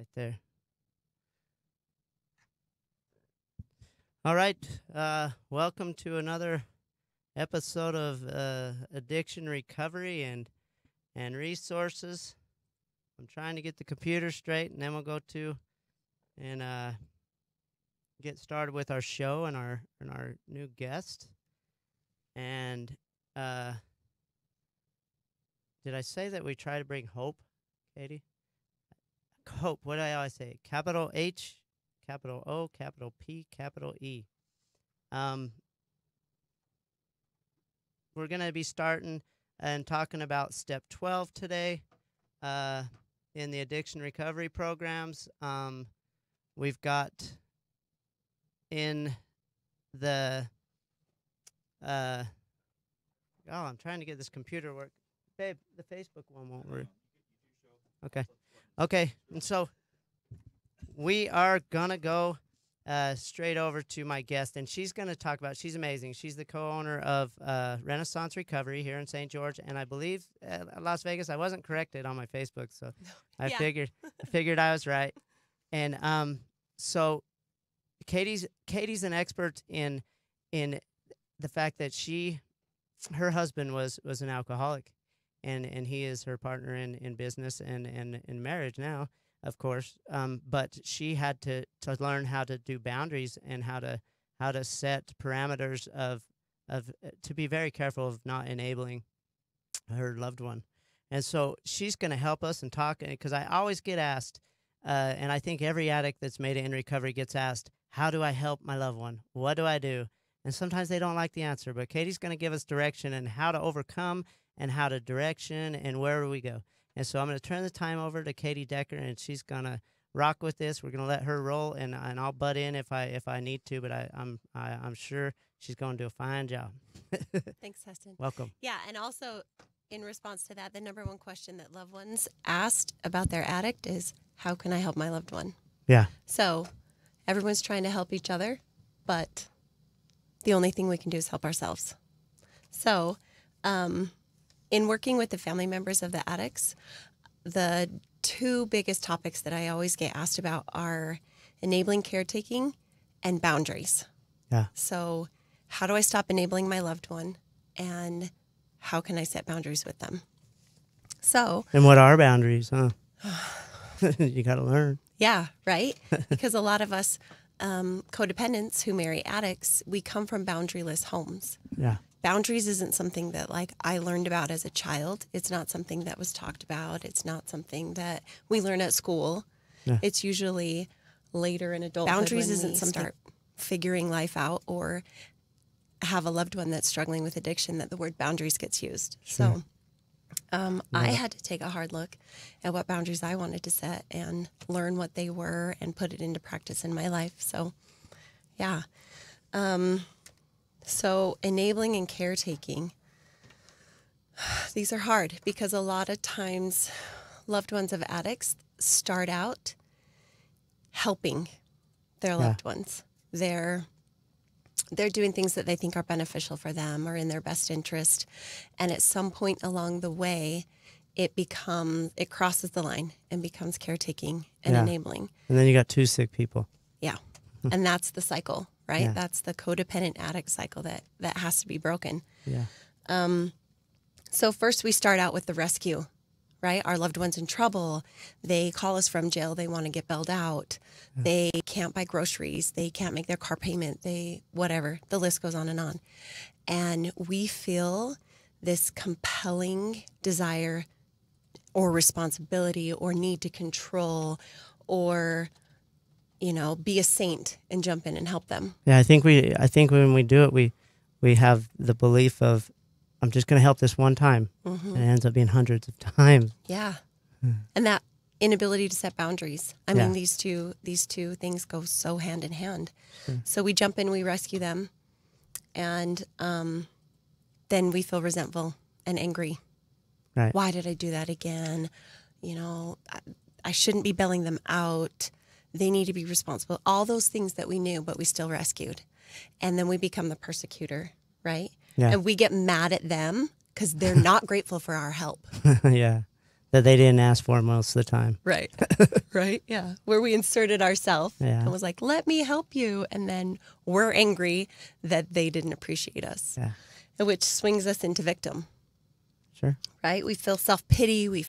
right there. All right. Welcome to another episode of addiction recovery and resources. I'm trying to get the computer straight, and then we'll go to and get started with our show and our new guest. And did I say that we try to bring hope, Katie? Hope. What do I always say? Capital H, capital O, capital P, capital E. We're going to be starting and talking about step 12 today in the addiction recovery programs. We've got in the I'm trying to get this computer work. Babe, the Facebook one won't work. Okay, and so we are gonna go straight over to my guest, and she's gonna talk about. She's amazing. She's the co-owner of Renaissance Recovery here in St. George, and I believe Las Vegas. I wasn't corrected on my Facebook, so I figured I was right. And so Katie's an expert in the fact that her husband was an alcoholic, and he is her partner in business and in marriage now, of course. But she had to learn how to do boundaries and how to set parameters of to be very careful of not enabling her loved one. And so she's going to help us and talk, because I always get asked, and I think every addict that's made it in recovery gets asked, how do I help my loved one? What do I do? And sometimes they don't like the answer, but Katie's going to give us direction and how to overcome and how to direction and where we go. And so I'm going to turn the time over to Katie Decker, and she's going to rock with this. We're going to let her roll, and I'll butt in if I need to, but I'm sure she's going to do a fine job. Thanks, Heston. Welcome. Yeah, and also in response to that, the number one question that loved ones asked about their addict is, how can I help my loved one? Yeah. So everyone's trying to help each other, but the only thing we can do is help ourselves. So in working with the family members of the addicts, the two biggest topics that I always get asked about are enabling caretaking and boundaries. Yeah. So how do I stop enabling my loved one, and how can I set boundaries with them? So. And what are boundaries, huh? You got to learn. Yeah, right? Because a lot of us codependents who marry addicts, we come from boundaryless homes. Yeah. Boundaries isn't something that I learned about as a child. It's not something that was talked about. It's not something that we learn at school. Yeah. It's usually later in adulthood. Boundaries isn't something start figuring life out or have a loved one that's struggling with addiction that the word boundaries gets used. Sure. So I had to take a hard look at what boundaries I wanted to set and learn what they were and put it into practice in my life. So, yeah. So enabling and caretaking, these are hard because a lot of times loved ones of addicts start out helping their loved ones. They're doing things that they think are beneficial for them or in their best interest. And at some point along the way, it crosses the line and becomes caretaking and enabling. And then you got two sick people. Yeah. And that's the cycle, right? Yeah. That's the codependent addict cycle that has to be broken. Yeah. So first we start out with the rescue, right? Our loved one's in trouble. They call us from jail. They want to get bailed out. Yeah. They can't buy groceries. They can't make their car payment. Whatever. The list goes on. And we feel this compelling desire or responsibility or need to control or, be a saint and jump in and help them. Yeah, I think when we do it, we have the belief of, I'm just going to help this one time. Mm-hmm. And it ends up being hundreds of times. Yeah. And that inability to set boundaries. I mean, these two things go so hand in hand. Sure. So we jump in, we rescue them, and then we feel resentful and angry. Right. Why did I do that again? I shouldn't be bailing them out. They need to be responsible. All those things that we knew, but we still rescued. And then we become the persecutor, right? Yeah. And we get mad at them because they're not grateful for our help. Yeah. that they didn't ask for most of the time. Right. Right. Yeah. Where we inserted ourselves Yeah. and was like, let me help you. And then we're angry that they didn't appreciate us, Yeah. which swings us into victim. Sure. Right. We feel self-pity. We